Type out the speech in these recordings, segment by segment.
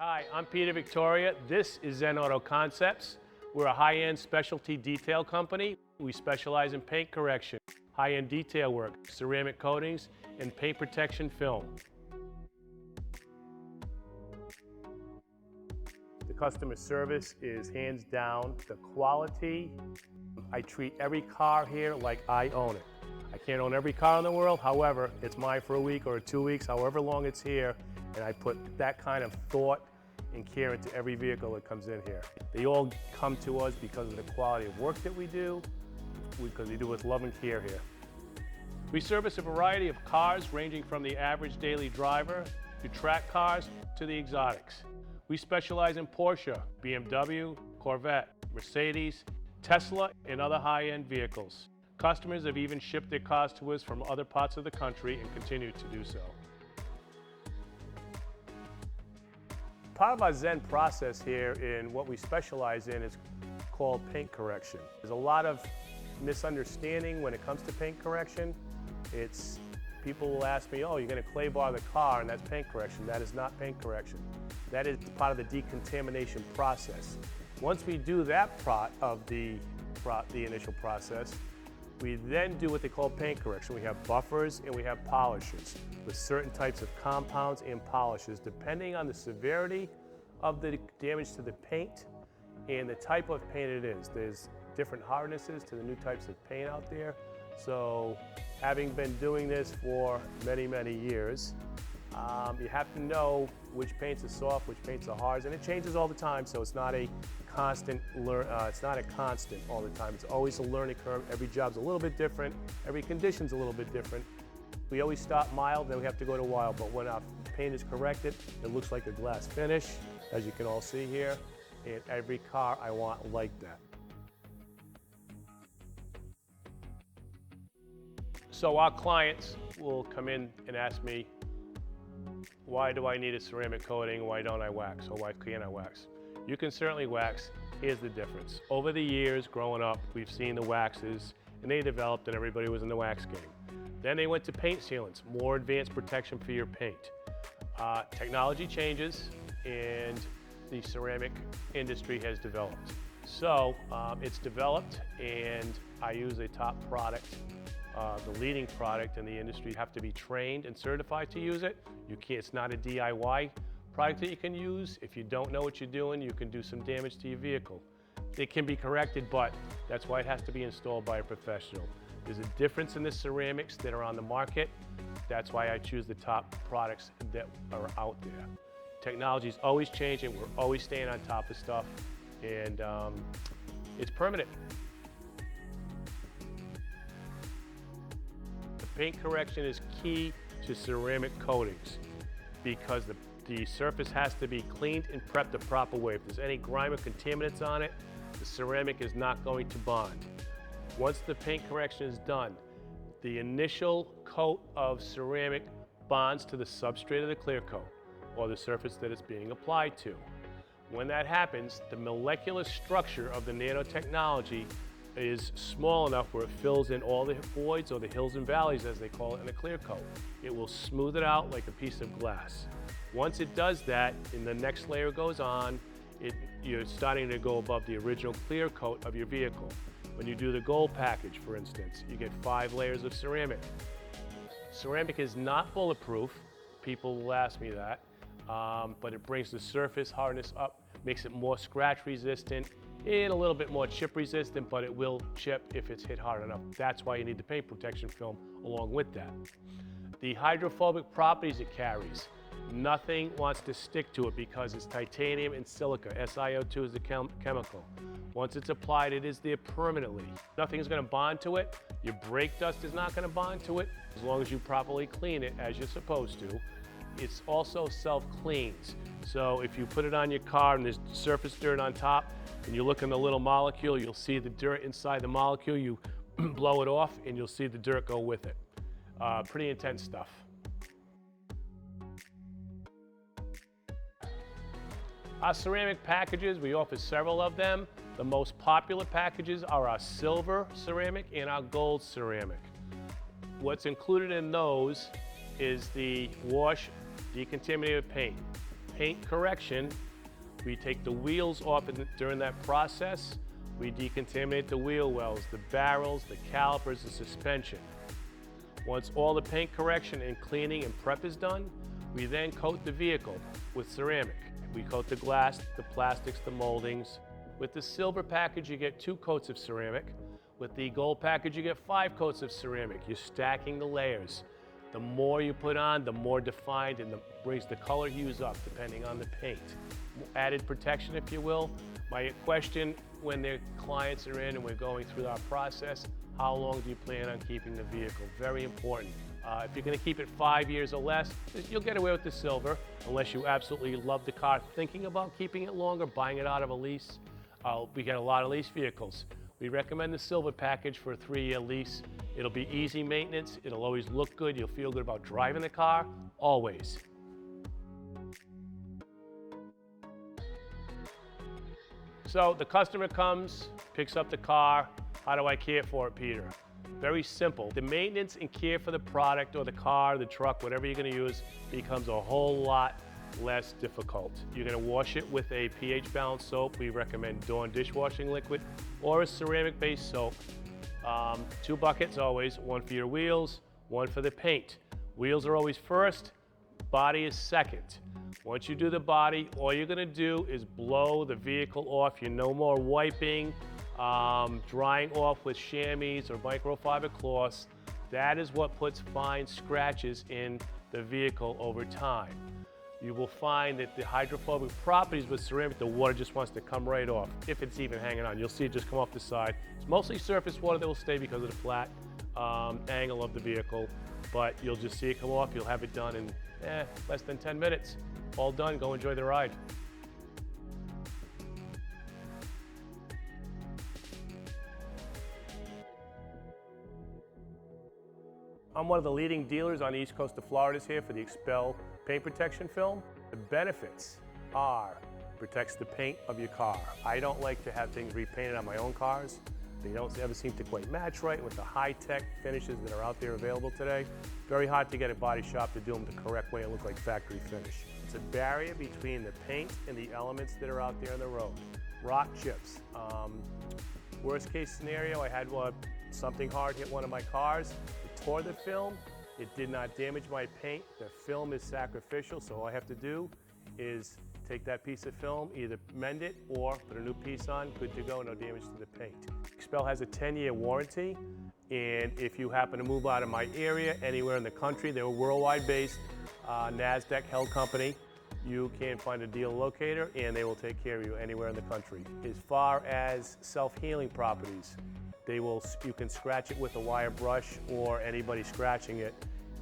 Hi, I'm Peter Victoria. This is Zen Auto Concepts. We're a high-end specialty detail company. We specialize in paint correction, high-end detail work, ceramic coatings, and paint protection film. The customer service is hands down. The quality, I treat every car here like I own it. I can't own every car in the world, however, it's mine for a week or 2 weeks, however long it's here, and I put that kind of thought and care into every vehicle that comes in here. They all come to us because of the quality of work that we do, because we do it with love and care here. We service a variety of cars ranging from the average daily driver to track cars to the exotics. We specialize in Porsche, BMW, Corvette, Mercedes, Tesla, and other high-end vehicles. Customers have even shipped their cars to us from other parts of the country and continue to do so. Part of our Zen process here in what we specialize in is called paint correction. There's a lot of misunderstanding when it comes to paint correction. People will ask me, oh, you're going to clay bar the car and that's paint correction. That is not paint correction. That is part of the decontamination process. Once we do that part of the initial process, we then do what they call paint correction. We have buffers and we have polishers with certain types of compounds and polishes depending on the severity of the damage to the paint and the type of paint it is. There's different hardnesses to the new types of paint out there. So having been doing this for many, many years, you have to know which paints are soft, which paints are hard, and it changes all the time, so it's not a constant all the time. It's always a learning curve. Every job's a little bit different. Every condition's a little bit different. We always start mild, then we have to go to wild, but when our paint is corrected, it looks like a glass finish, as you can all see here, and every car I want like that. So our clients will come in and ask me, why do I need a ceramic coating? Why don't I wax? Or why can't I wax? You can certainly wax. Here's the difference. Over the years, growing up, we've seen the waxes, and they developed and everybody was in the wax game. Then they went to paint sealants, more advanced protection for your paint. Technology changes, and the ceramic industry has developed. So it's developed, and I use a top product, the leading product in the industry. You have to be trained and certified to use it. It's not a DIY product that you can use. If you don't know what you're doing, you can do some damage to your vehicle. It can be corrected, but that's why it has to be installed by a professional. There's a difference in the ceramics that are on the market. That's why I choose the top products that are out there. Technology is always changing. We're always staying on top of stuff, and it's permanent. The paint correction is key to ceramic coatings because the surface has to be cleaned and prepped the proper way. If there's any grime or contaminants on it, the ceramic is not going to bond. Once the paint correction is done, the initial coat of ceramic bonds to the substrate of the clear coat or the surface that it's being applied to. When that happens, the molecular structure of the nanotechnology is small enough where it fills in all the voids or the hills and valleys, as they call it, in a clear coat. It will smooth it out like a piece of glass. Once it does that and the next layer goes on, you're starting to go above the original clear coat of your vehicle. When you do the gold package, for instance, you get 5 layers of ceramic. Ceramic is not bulletproof. People will ask me that, but it brings the surface hardness up, makes it more scratch resistant, and a little bit more chip resistant, but it will chip if it's hit hard enough. That's why you need the paint protection film along with that. The hydrophobic properties it carries, nothing wants to stick to it because it's titanium and silica. SiO2 is the chemical. Once it's applied, it is there permanently. Nothing is going to bond to it. Your brake dust is not going to bond to it as long as you properly clean it as you're supposed to. It's also self-cleans. So if you put it on your car and there's surface dirt on top and you look in the little molecule, you'll see the dirt inside the molecule. You blow it off and you'll see the dirt go with it. Pretty intense stuff. Our ceramic packages, we offer several of them. The most popular packages are our silver ceramic and our gold ceramic. What's included in those is the wash decontaminated paint. paint correction, we take the wheels off during that process. We decontaminate the wheel wells, the barrels, the calipers, the suspension. Once all the paint correction and cleaning and prep is done, we then coat the vehicle with ceramic. We coat the glass, the plastics, the moldings. With the silver package, you get 2 coats of ceramic. With the gold package, you get 5 coats of ceramic. You're stacking the layers. The more you put on, the more defined and brings the color hues up depending on the paint. Added protection, if you will. My question when their clients are in and we're going through our process, how long do you plan on keeping the vehicle? Very important. If you're going to keep it 5 years or less, you'll get away with the silver, unless you absolutely love the car, thinking about keeping it longer, buying it out of a lease. We get a lot of lease vehicles. We recommend the silver package for a 3-year lease. It'll be easy maintenance. It'll always look good. You'll feel good about driving the car, always. So the customer comes, picks up the car. How do I care for it, Peter? Very simple. The maintenance and care for the product or the car, the truck, whatever you're going to use, becomes a whole lot less difficult. You're going to wash it with a pH balanced soap. We recommend Dawn dishwashing liquid or a ceramic based soap. 2 buckets always, 1 for your wheels, 1 for the paint. Wheels are always first, body is second. Once you do the body, all you're going to do is blow the vehicle off. You're no more wiping, drying off with chamois or microfiber cloths. That is what puts fine scratches in the vehicle over time. You will find that the hydrophobic properties with ceramic, the water just wants to come right off, if it's even hanging on. You'll see it just come off the side. It's mostly surface water that will stay because of the flat angle of the vehicle, but you'll just see it come off. You'll have it done in less than 10 minutes. All done, go enjoy the ride. I'm one of the leading dealers on the east coast of Florida here for the XPEL paint protection film. The benefits are, protects the paint of your car. I don't like to have things repainted on my own cars. They don't ever seem to quite match right with the high-tech finishes that are out there available today. Very hard to get a body shop to do them the correct way and look like factory finish. It's a barrier between the paint and the elements that are out there on the road. Rock chips. Worst case scenario, I had something hard hit one of my cars. It tore the film. It did not damage my paint. The film is sacrificial, so all I have to do is take that piece of film, either mend it or put a new piece on, good to go, no damage to the paint. XPEL has a 10-year warranty, and if you happen to move out of my area, anywhere in the country, they're a worldwide based, NASDAQ held company. You can find a dealer locator and they will take care of you anywhere in the country. As far as self-healing properties, you can scratch it with a wire brush or anybody scratching it.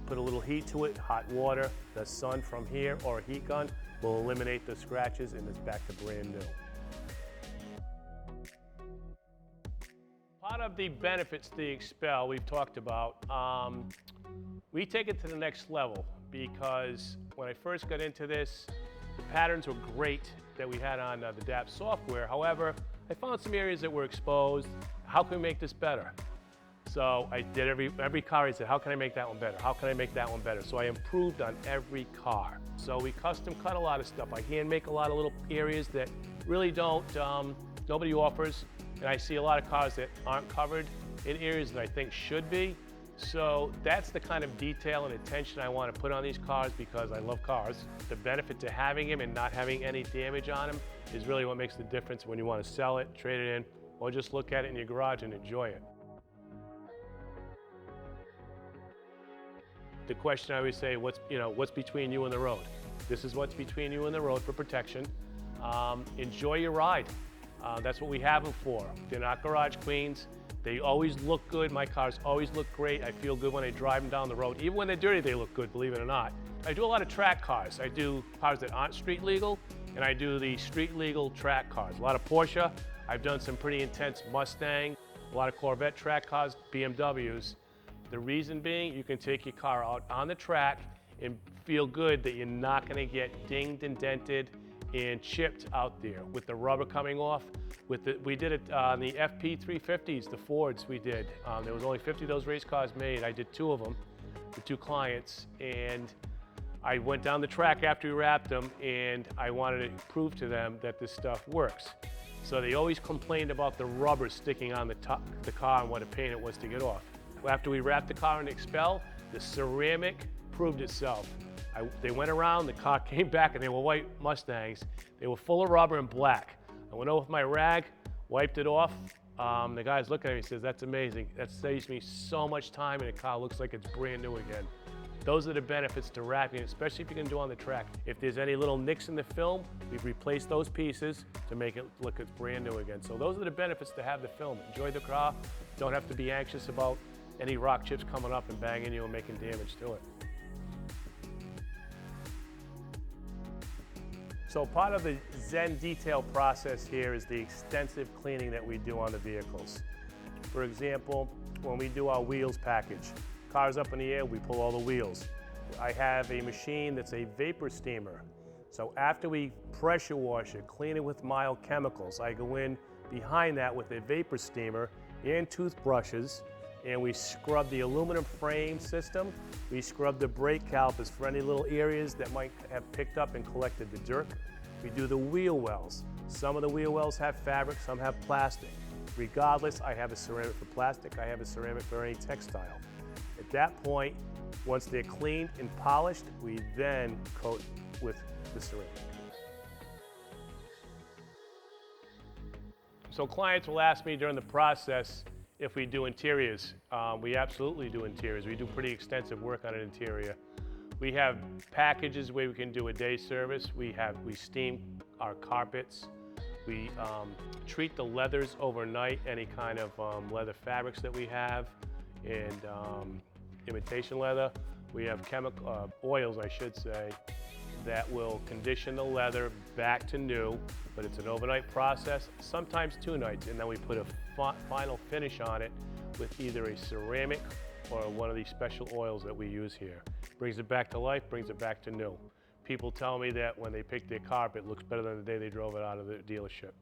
Put a little heat to it, hot water, the sun from here or a heat gun will eliminate the scratches and it's back to brand new. Part of the benefits to the XPEL we've talked about, we take it to the next level because when I first got into this, the patterns were great that we had on the DAP software. However, I found some areas that were exposed. How can we make this better? So I did every car, I said, how can I make that one better? How can I make that one better? So I improved on every car. So we custom cut a lot of stuff. I hand make a lot of little areas that really nobody offers. And I see a lot of cars that aren't covered in areas that I think should be. So that's the kind of detail and attention I want to put on these cars because I love cars. The benefit to having them and not having any damage on them is really what makes the difference when you want to sell it, trade it in, or just look at it in your garage and enjoy it. The question I always say, what's between you and the road? This is what's between you and the road for protection. Enjoy your ride. That's what we have them for. They're not garage queens. They always look good. My cars always look great. I feel good when I drive them down the road. Even when they're dirty, they look good, believe it or not. I do a lot of track cars. I do cars that aren't street legal, and I do the street legal track cars. A lot of Porsche. I've done some pretty intense Mustang, a lot of Corvette track cars, BMWs. The reason being, you can take your car out on the track and feel good that you're not going to get dinged and dented and chipped out there with the rubber coming off. We did it on the FP 350s, the Fords we did. There was only 50 of those race cars made. I did 2 of them for 2 clients, and I went down the track after we wrapped them, and I wanted to prove to them that this stuff works. So they always complained about the rubber sticking on the car and what a pain it was to get off. After we wrapped the car in XPEL, the ceramic proved itself. They went around, the car came back, and they were white Mustangs. They were full of rubber and black. I went over with my rag, wiped it off. The guy's looking at me and says, "That's amazing. That saves me so much time, and the car looks like it's brand new again." Those are the benefits to wrapping, especially if you can do on the track. If there's any little nicks in the film, we've replaced those pieces to make it look it's brand new again. So those are the benefits to have the film. Enjoy the car. Don't have to be anxious about any rock chips coming up and banging you and making damage to it. So part of the Zen detail process here is the extensive cleaning that we do on the vehicles. For example, when we do our wheels package, car's up in the air, we pull all the wheels. I have a machine that's a vapor steamer. So after we pressure wash it, clean it with mild chemicals, I go in behind that with a vapor steamer and toothbrushes, and we scrub the aluminum frame system. We scrub the brake calipers for any little areas that might have picked up and collected the dirt. We do the wheel wells. Some of the wheel wells have fabric, some have plastic. Regardless, I have a ceramic for plastic, I have a ceramic for any textile. At that point, once they're cleaned and polished, we then coat with the ceramic. So clients will ask me during the process if we do interiors. We absolutely do interiors. We do pretty extensive work on an interior. We have packages where we can do a day service. We steam our carpets. We treat the leathers overnight, any kind of leather fabrics that we have, and imitation leather. We have chemical oils, I should say, that will condition the leather back to new, but it's an overnight process, sometimes 2 nights, and then we put a final finish on it with either a ceramic or one of these special oils that we use here. Brings it back to life, brings it back to new. People tell me that when they pick their carpet, it looks better than the day they drove it out of the dealership.